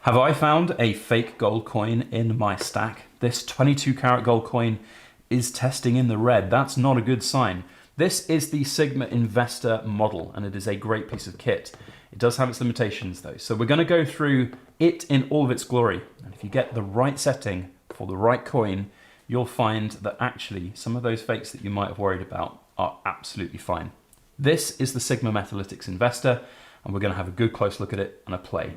Have I found a fake gold coin in my stack? This 22 karat gold coin is testing in the red. That's not a good sign. This is the Sigma Investor model, and it is a great piece of kit. It does have its limitations though. So we're going to go through it in all of its glory. And if you get the right setting for the right coin, you'll find that actually some of those fakes that you might have worried about are absolutely fine. This is the Sigma Metalytics Investor, and we're going to have a good close look at it and a play.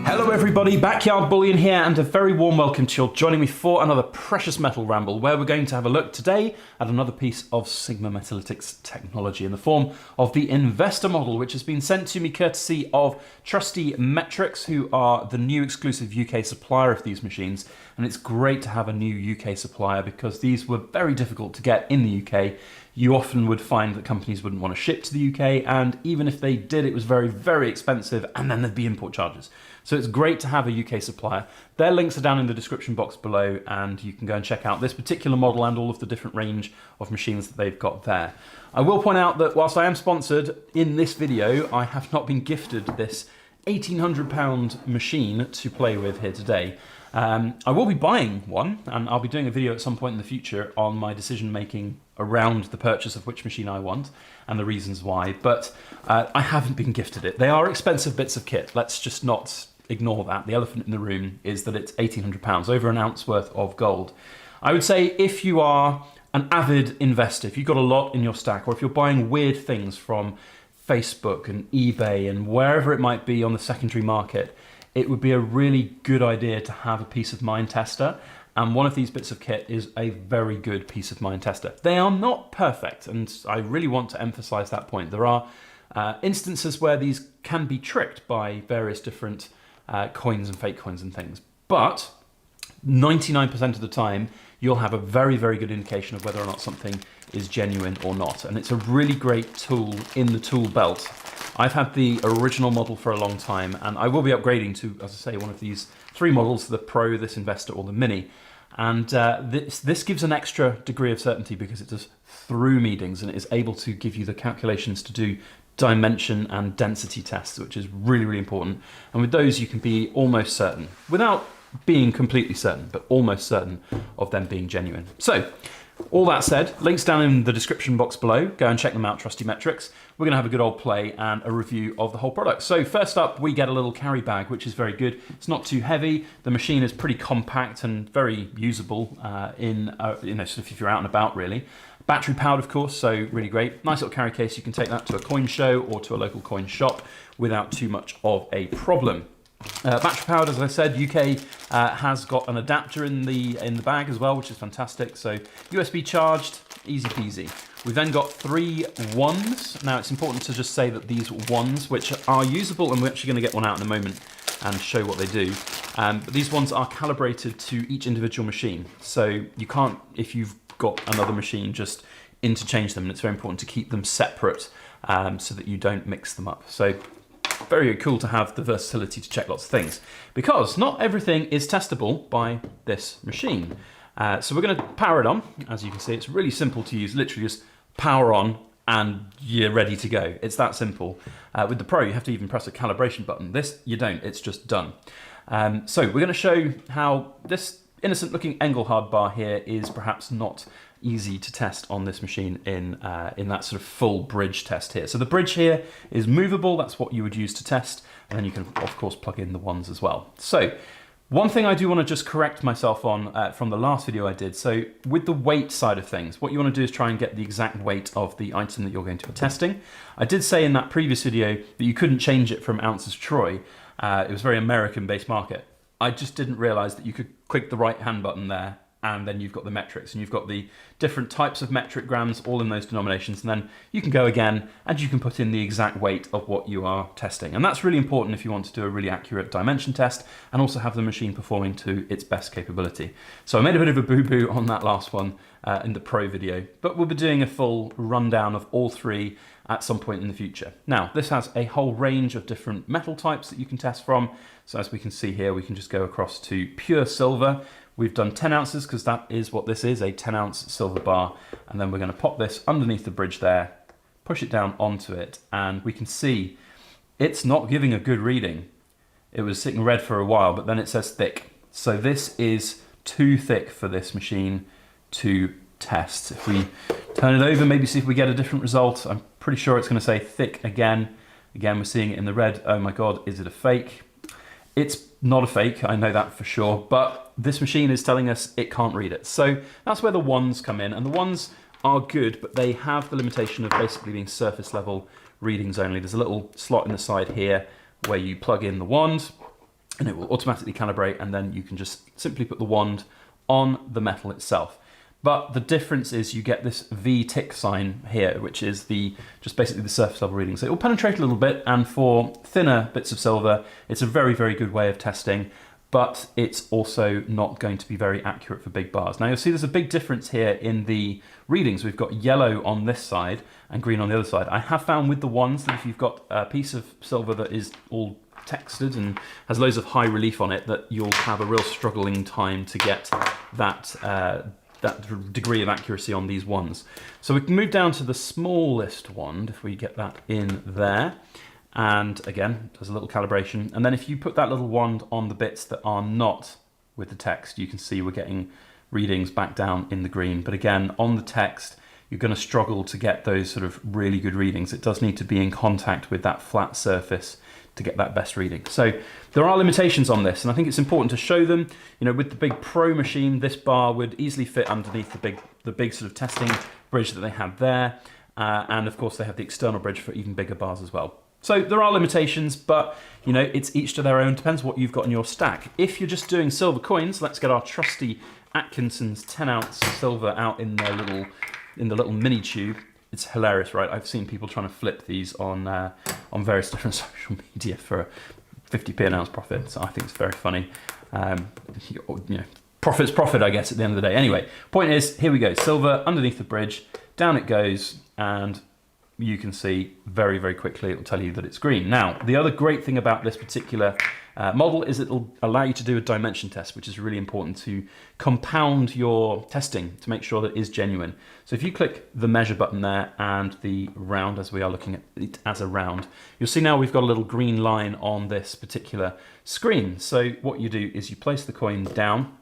Hello everybody, Backyard Bullion here, and a very warm welcome to you joining me for another precious metal ramble where we're going to have a look today at another piece of Sigma Metalytics technology in the form of the Investor model, which has been sent to me courtesy of Trusti Metrix, who are the new exclusive UK supplier of these machines. And it's great to have a new UK supplier because these were very difficult to get in the UK. You often would find that companies wouldn't want to ship to the UK, and even if they did, it was very, very expensive, and then there'd be import charges. So it's great to have a UK supplier. Their links are down in the description box below, and you can go and check out this particular model and all of the different range of machines that they've got there. I will point out that whilst I am sponsored in this video, I have not been gifted this £1,800 machine to play with here today. I will be buying one, and I'll be doing a video at some point in the future on my decision making around the purchase of which machine I want and the reasons why, but I haven't been gifted it. They are expensive bits of kit. Let's just not ignore that. The elephant in the room is that it's £1,800, over an ounce worth of gold. I would say if you are an avid investor, if you've got a lot in your stack, or if you're buying weird things from Facebook and eBay and wherever it might be on the secondary market, it would be a really good idea to have a peace of mind tester. And one of these bits of kit is a very good peace of mind tester. They are not perfect, and I really want to emphasize that point. There are instances where these can be tricked by various different coins and fake coins and things. But 99% of the time, you'll have a very, very good indication of whether or not something is genuine or not. And it's a really great tool in the tool belt. I've had the original model for a long time, and I will be upgrading to, as I say, one of these three models, the Pro, this Investor, or the Mini. And this gives an extra degree of certainty because it does through meetings, and it is able to give you the calculations to do dimension and density tests, which is really, really important. And with those, you can be almost certain, without being completely certain, but almost certain of them being genuine. So, all that said, links down in the description box below. Go and check them out, Trusti Metrix. We're going to have a good old play and a review of the whole product. So first up, we get a little carry bag, which is very good. It's not too heavy. The machine is pretty compact and very usable sort of if you're out and about, really. Battery powered, of course, so really great. Nice little carry case. You can take that to a coin show or to a local coin shop without too much of a problem. Battery powered, as I said, UK has got an adapter in the bag as well, which is fantastic. So USB charged, easy peasy. We've then got 3 wands. Now it's important to just say that these wands, which are usable, and we're actually going to get one out in a moment and show what they do. But these ones are calibrated to each individual machine. So you can't, if you've got another machine, just interchange them. And it's very important to keep them separate so that you don't mix them up. So very cool to have the versatility to check lots of things, because not everything is testable by this machine. So we're going to power it on. As you can see, it's really simple to use. Literally just power on and you're ready to go. It's that simple. With the Pro, you have to even press a calibration button. This, you don't. It's just done. So we're going to show how this innocent looking Engelhard bar here is perhaps not easy to test on this machine in that sort of full bridge test here. So the bridge here is movable. That's what you would use to test. And then you can, of course, plug in the ones as well. So one thing I do want to just correct myself on from the last video I did. So with the weight side of things, what you want to do is try and get the exact weight of the item that you're going to be testing. I did say in that previous video that you couldn't change it from ounces troy. It was a very American-based market. I just didn't realize that you could click the right hand button there, and then you've got the metrics, and you've got the different types of metric grams all in those denominations, and then you can go again and you can put in the exact weight of what you are testing. And that's really important if you want to do a really accurate dimension test and also have the machine performing to its best capability. So I made a bit of a boo-boo on that last one in the Pro video, but we'll be doing a full rundown of all three at some point in the future. Now, this has a whole range of different metal types that you can test from. So as we can see here, we can just go across to pure silver, We've done 10 ounces because that is what this is, a 10-ounce silver bar. And then we're going to pop this underneath the bridge there, push it down onto it, and we can see it's not giving a good reading. It was sitting red for a while, but then it says thick. So this is too thick for this machine to test. If we turn it over, maybe see if we get a different result. I'm pretty sure it's going to say thick again. Again, we're seeing it in the red. Oh my God, is it a fake? It's not a fake, I know that for sure, but this machine is telling us it can't read it. So that's where the ones come in, and the ones are good, but they have the limitation of basically being surface level readings only. There's a little slot in the side here where you plug in the wand and it will automatically calibrate, and then you can just simply put the wand on the metal itself. But the difference is you get this V tick sign here, which is just basically the surface level reading. So it will penetrate a little bit, and for thinner bits of silver, it's a very, very good way of testing, but it's also not going to be very accurate for big bars. Now you'll see there's a big difference here in the readings. We've got yellow on this side and green on the other side. I have found with the ones that if you've got a piece of silver that is all textured and has loads of high relief on it, that you'll have a real struggling time to get that degree of accuracy on these ones. So we can move down to the smallest wand, if we get that in there. And again, there's a little calibration. And then if you put that little wand on the bits that are not with the text, you can see we're getting readings back down in the green. But again, on the text, you're going to struggle to get those sort of really good readings. It does need to be in contact with that flat surface to get that best reading. So there are limitations on this, and I think it's important to show them. You know, with the big Pro machine, this bar would easily fit underneath the big sort of testing bridge that they had there, and of course they have the external bridge for even bigger bars as well. So there are limitations, but you know, it's each to their own. Depends what you've got in your stack. If you're just doing silver coins, let's get our trusty Atkinson's 10-ounce silver out in the little mini tube. It's hilarious, right? I've seen people trying to flip these on various different social media for 50p an ounce profit. So I think it's very funny. You know, profit's profit, I guess, at the end of the day. Anyway, point is, here we go. Silver underneath the bridge, down it goes, and you can see very, very quickly, it will tell you that it's green. Now, the other great thing about this particular model is it'll allow you to do a dimension test, which is really important to compound your testing to make sure that it is genuine. So if you click the measure button there and the round, as we are looking at it as a round, you'll see now we've got a little green line on this particular screen. So what you do is you place the coin down,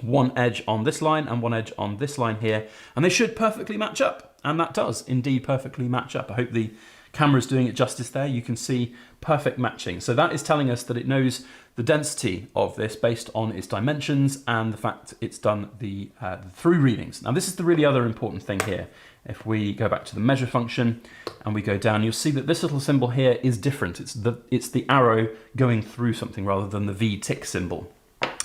one edge on this line and one edge on this line here, and they should perfectly match up. And that does indeed perfectly match up. I hope the camera's doing it justice there. You can see perfect matching. So that is telling us that it knows the density of this based on its dimensions and the fact it's done the through readings. Now this is the really other important thing here. If we go back to the measure function and we go down, you'll see that this little symbol here is different. It's the arrow going through something rather than the V tick symbol.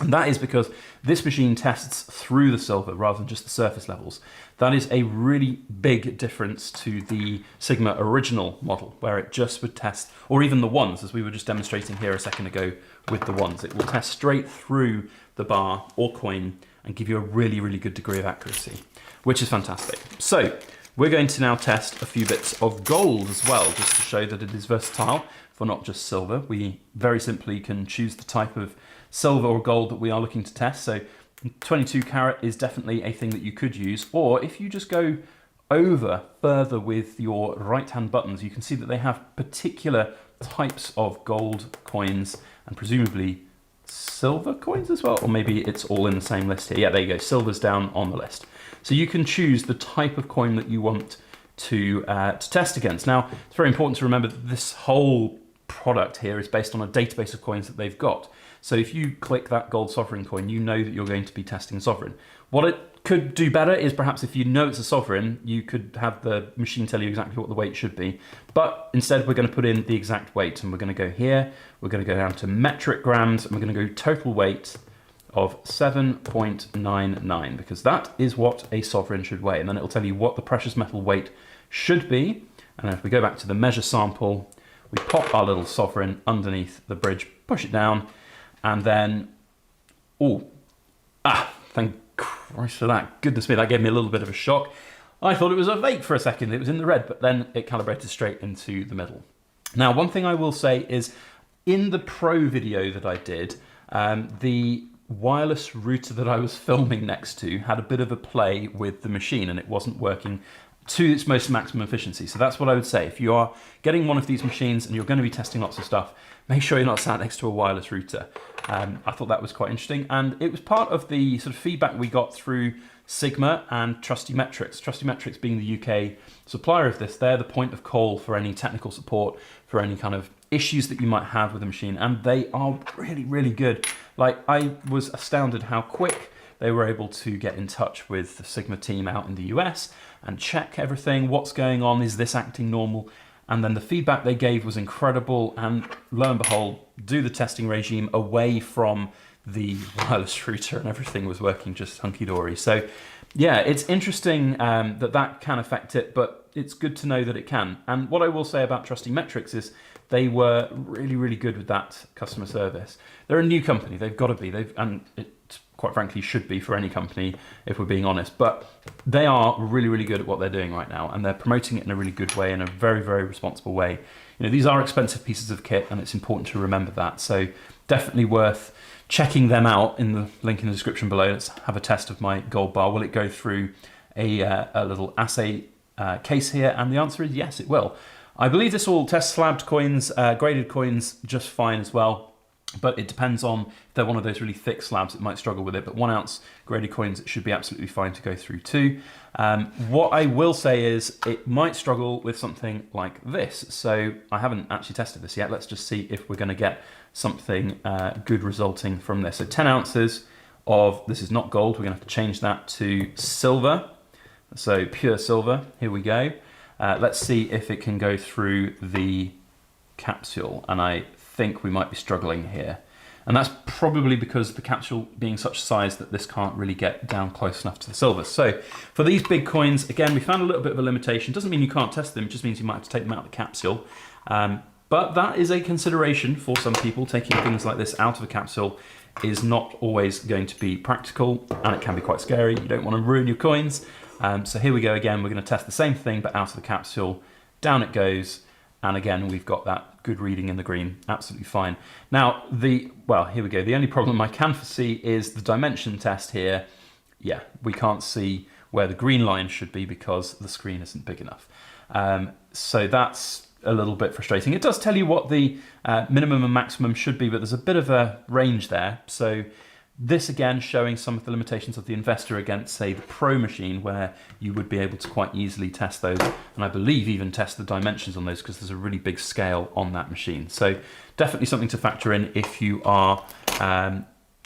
And that is because this machine tests through the silver rather than just the surface levels. That is a really big difference to the Sigma original model, where it just would test, or even the ones, as we were just demonstrating here a second ago with the ones. It will test straight through the bar or coin and give you a really, really good degree of accuracy, which is fantastic. So we're going to now test a few bits of gold as well, just to show that it is versatile for not just silver. We very simply can choose the type of silver or gold that we are looking to test. So 22 carat is definitely a thing that you could use, or if you just go over further with your right hand buttons, you can see that they have particular types of gold coins and presumably silver coins as well, or maybe it's all in the same list here. Yeah, there you go, silver's down on the list. So you can choose the type of coin that you want to test against. Now, it's very important to remember that this whole product here is based on a database of coins that they've got. So if you click that gold sovereign coin, you know that you're going to be testing sovereign. What it could do better is perhaps if you know it's a sovereign, you could have the machine tell you exactly what the weight should be. But instead, we're going to put in the exact weight, and we're going to go here. We're going to go down to metric grams, and we're going to go total weight of 7.99, because that is what a sovereign should weigh. And then it'll tell you what the precious metal weight should be. And if we go back to the measure sample, we pop our little sovereign underneath the bridge, push it down, and then, thank Christ for that. Goodness me, that gave me a little bit of a shock. I thought it was a fake for a second. It was in the red, but then it calibrated straight into the middle. Now, one thing I will say is, in the Pro video that I did, the wireless router that I was filming next to had a bit of a play with the machine and it wasn't working to its most maximum efficiency. So that's what I would say. If you are getting one of these machines and you're going to be testing lots of stuff, make sure you're not sat next to a wireless router. I thought that was quite interesting, and it was part of the sort of feedback we got through Sigma and Trusti Metrix. Trusti Metrix being the UK supplier of this, they're the point of call for any technical support, for any kind of issues that you might have with the machine, and they are really, really good. Like, I was astounded how quick they were able to get in touch with the Sigma team out in the US and check everything, what's going on, is this acting normal? And then the feedback they gave was incredible, and lo and behold, do the testing regime away from the wireless router and everything was working just hunky-dory. So yeah, it's interesting that can affect it, but it's good to know that it can. And what I will say about Trusti Metrix is they were really, really good with that customer service. They're a new company, they've got to be, and it quite frankly should be for any company if we're being honest, but they are really, really good at what they're doing right now, and they're promoting it in a really good way, in a very, very responsible way. You know, these are expensive pieces of kit and it's important to remember that, so definitely worth checking them out. In the link in the description below, let's have a test of my gold bar. Will it go through a little assay case here? And the answer is yes, it will. I believe this will test slabbed coins, graded coins just fine as well. But it depends on if they're one of those really thick slabs, it might struggle with it. But 1 ounce graded coins, it should be absolutely fine to go through too. What I will say is it might struggle with something like this. So I haven't actually tested this yet. Let's just see if we're going to get something good resulting from this. So 10 ounces of, this is not gold, we're going to have to change that to silver. So pure silver, here we go. Let's see if it can go through the capsule, and I think we might be struggling here. And that's probably because the capsule being such size that this can't really get down close enough to the silver. So for these big coins, again, we found a little bit of a limitation. Doesn't mean you can't test them, it just means you might have to take them out of the capsule. But that is a consideration for some people. Taking things like this out of a capsule is not always going to be practical, and it can be quite scary. You don't want to ruin your coins. So here we go again, we're going to test the same thing, but out of the capsule. Down it goes. And again, we've got that good reading in the green, absolutely fine. Now, well, here we go. The only problem I can foresee is the dimension test here. Yeah, we can't see where the green line should be because the screen isn't big enough. So that's a little bit frustrating. It does tell you what the minimum and maximum should be, but there's a bit of a range there. So this again showing some of the limitations of the Investor against, say, the Pro machine, where you would be able to quite easily test those, and I believe even test the dimensions on those, because there's a really big scale on that machine. So definitely something to factor in if you are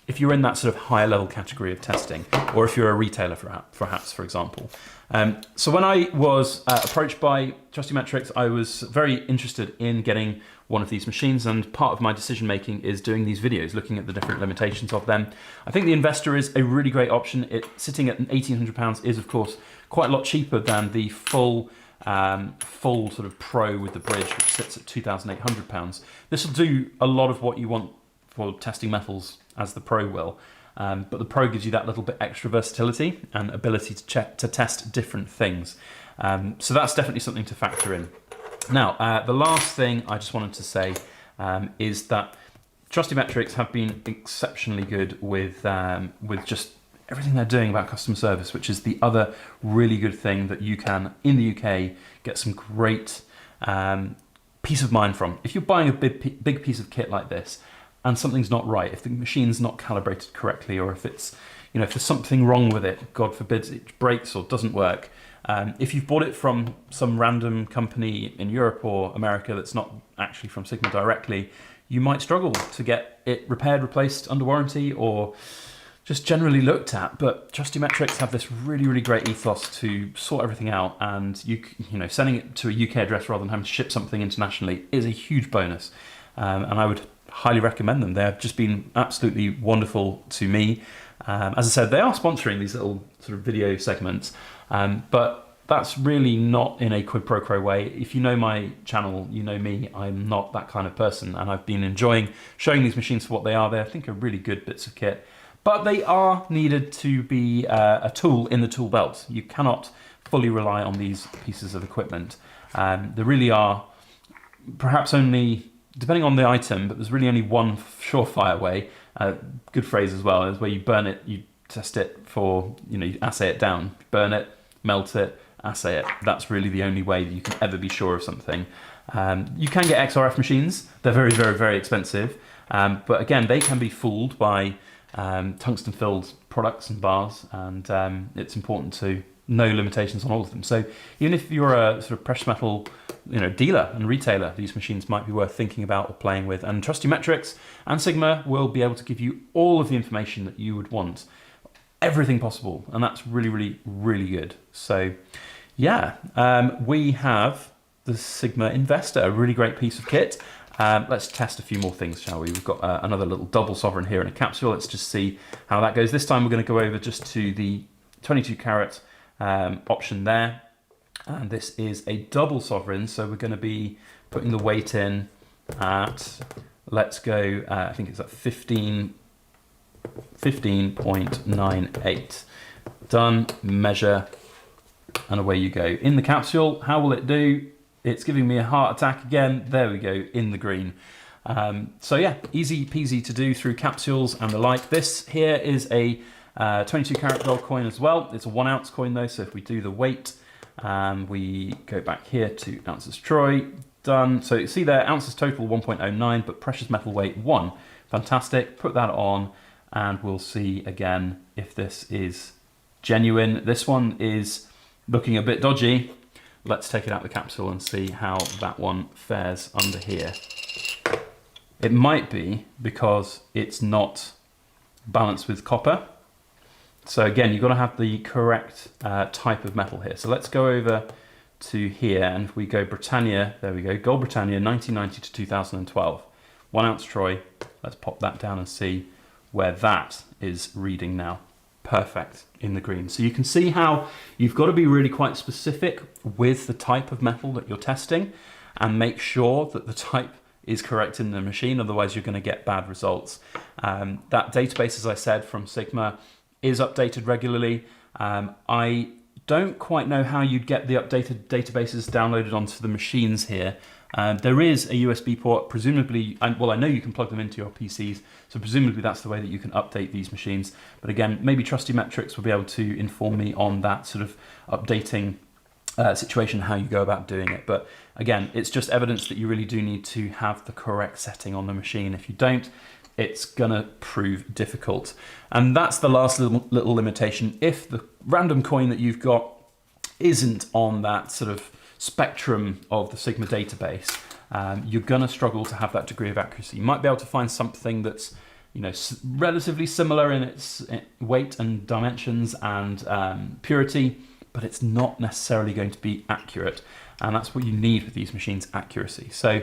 if you're in that sort of higher level category of testing, or if you're a retailer perhaps, for example. So when I was approached by Trusti Metrix, I was very interested in getting one of these machines, and part of my decision making is doing these videos, looking at the different limitations of them. I think the Investor is a really great option. It sitting at £1,800 is of course quite a lot cheaper than the full sort of Pro with the bridge, which sits at £2,800. This will do a lot of what you want for testing metals as the Pro will. But the Pro gives you that little bit extra versatility and ability to test different things. So that's definitely something to factor in. Now, the last thing I just wanted to say is that Trusti Metrix have been exceptionally good with just everything they're doing about customer service, which is the other really good thing that you can, in the UK, get some great peace of mind from. If you're buying a big piece of kit like this, and something's not right, if the machine's not calibrated correctly, or if it's, you know, if there's something wrong with it, God forbid it breaks or doesn't work, if you've bought it from some random company in Europe or America that's not actually from Sigma directly, you might struggle to get it repaired, replaced under warranty, or just generally looked at. But Trusti Metrix have this really, really great ethos to sort everything out, and you know, sending it to a UK address rather than having to ship something internationally is a huge bonus. And I would highly recommend them. They've just been absolutely wonderful to me. As I said, they are sponsoring these little sort of video segments, but that's really not in a quid pro quo way. If you know my channel, you know me, I'm not that kind of person, and I've been enjoying showing these machines for what they are. They, I think, are really good bits of kit, but they are needed to be a tool in the tool belt. You cannot fully rely on these pieces of equipment. There really are perhaps only, depending on the item, but there's really only one surefire way, good phrase as well, is where you burn it, you test it for, you assay it down, burn it, melt it, assay it. That's really the only way that you can ever be sure of something. You can get XRF machines. They're very, very, very expensive. But again, they can be fooled by tungsten-filled products and bars, and it's important to know limitations on all of them. So even if you're a sort of precious metal dealer and retailer, these machines might be worth thinking about or playing with. And Trusti Metrix and Sigma will be able to give you all of the information that you would want, everything possible, and that's really, really, really good. So yeah, we have the Sigma Investor, a really great piece of kit. Let's test a few more things, shall we? We've got another little double sovereign here in a capsule. Let's just see how that goes. This time we're going to go over just to the 22 carat option there. And this is a double sovereign, so we're going to be putting the weight in at, let's go, I think it's at 15.98. Done, measure, and away you go. In the capsule, how will it do? It's giving me a heart attack again. There we go, in the green. So yeah, easy peasy to do through capsules and the like. This here is a 22 carat gold coin as well. It's a 1 ounce coin though, so if we do the weight, we go back here to ounces troy, done. So you see there, ounces total 1.09, but precious metal weight 1. Fantastic, put that on and we'll see again if this is genuine. This one is looking a bit dodgy. Let's take it out of the capsule and see how that one fares under here. It might be because it's not balanced with copper. So again, you've got to have the correct type of metal here. So let's go over to here, and if we go Britannia, there we go, Gold Britannia 1990 to 2012. 1 ounce troy, let's pop that down and see where that is reading now. Perfect, in the green. So you can see how you've got to be really quite specific with the type of metal that you're testing and make sure that the type is correct in the machine, otherwise you're going to get bad results. That database, as I said, from Sigma is updated regularly. I don't quite know how you'd get the updated databases downloaded onto the machines here. There is a USB port, presumably, well, I know you can plug them into your PCs, so presumably that's the way that you can update these machines. But again, maybe Trusti Metrix will be able to inform me on that sort of updating situation, how you go about doing it. But again, it's just evidence that you really do need to have the correct setting on the machine. If you don't, it's gonna prove difficult. And that's the last little limitation. If the random coin that you've got isn't on that sort of spectrum of the Sigma database, you're gonna struggle to have that degree of accuracy. You might be able to find something that's relatively similar in its weight and dimensions and purity, but it's not necessarily going to be accurate. And that's what you need with these machines, accuracy. So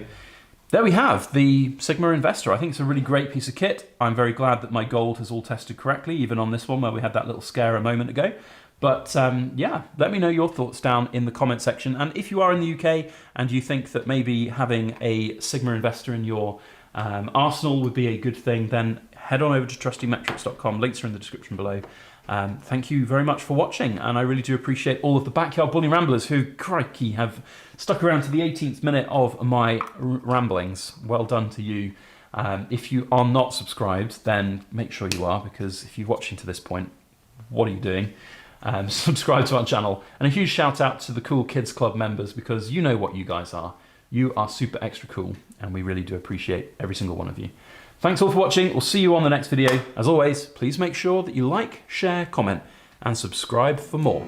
there we have the Sigma Investor. I think it's a really great piece of kit. I'm very glad that my gold has all tested correctly, even on this one where we had that little scare a moment ago. But yeah, let me know your thoughts down in the comment section. And if you are in the UK and you think that maybe having a Sigma Investor in your arsenal would be a good thing, then head on over to trustimetrics.com. Links are in the description below. Thank you very much for watching, and I really do appreciate all of the Backyard Bullion Ramblers who, crikey, have stuck around to the 18th minute of my ramblings. Well done to you. If you are not subscribed, then make sure you are, because if you're watching to this point, what are you doing? Subscribe to our channel, and a huge shout out to the Cool Kids Club members, because you know what you guys are. You are super extra cool, and we really do appreciate every single one of you. Thanks all for watching. We'll see you on the next video. As always, please make sure that you like, share, comment, and subscribe for more.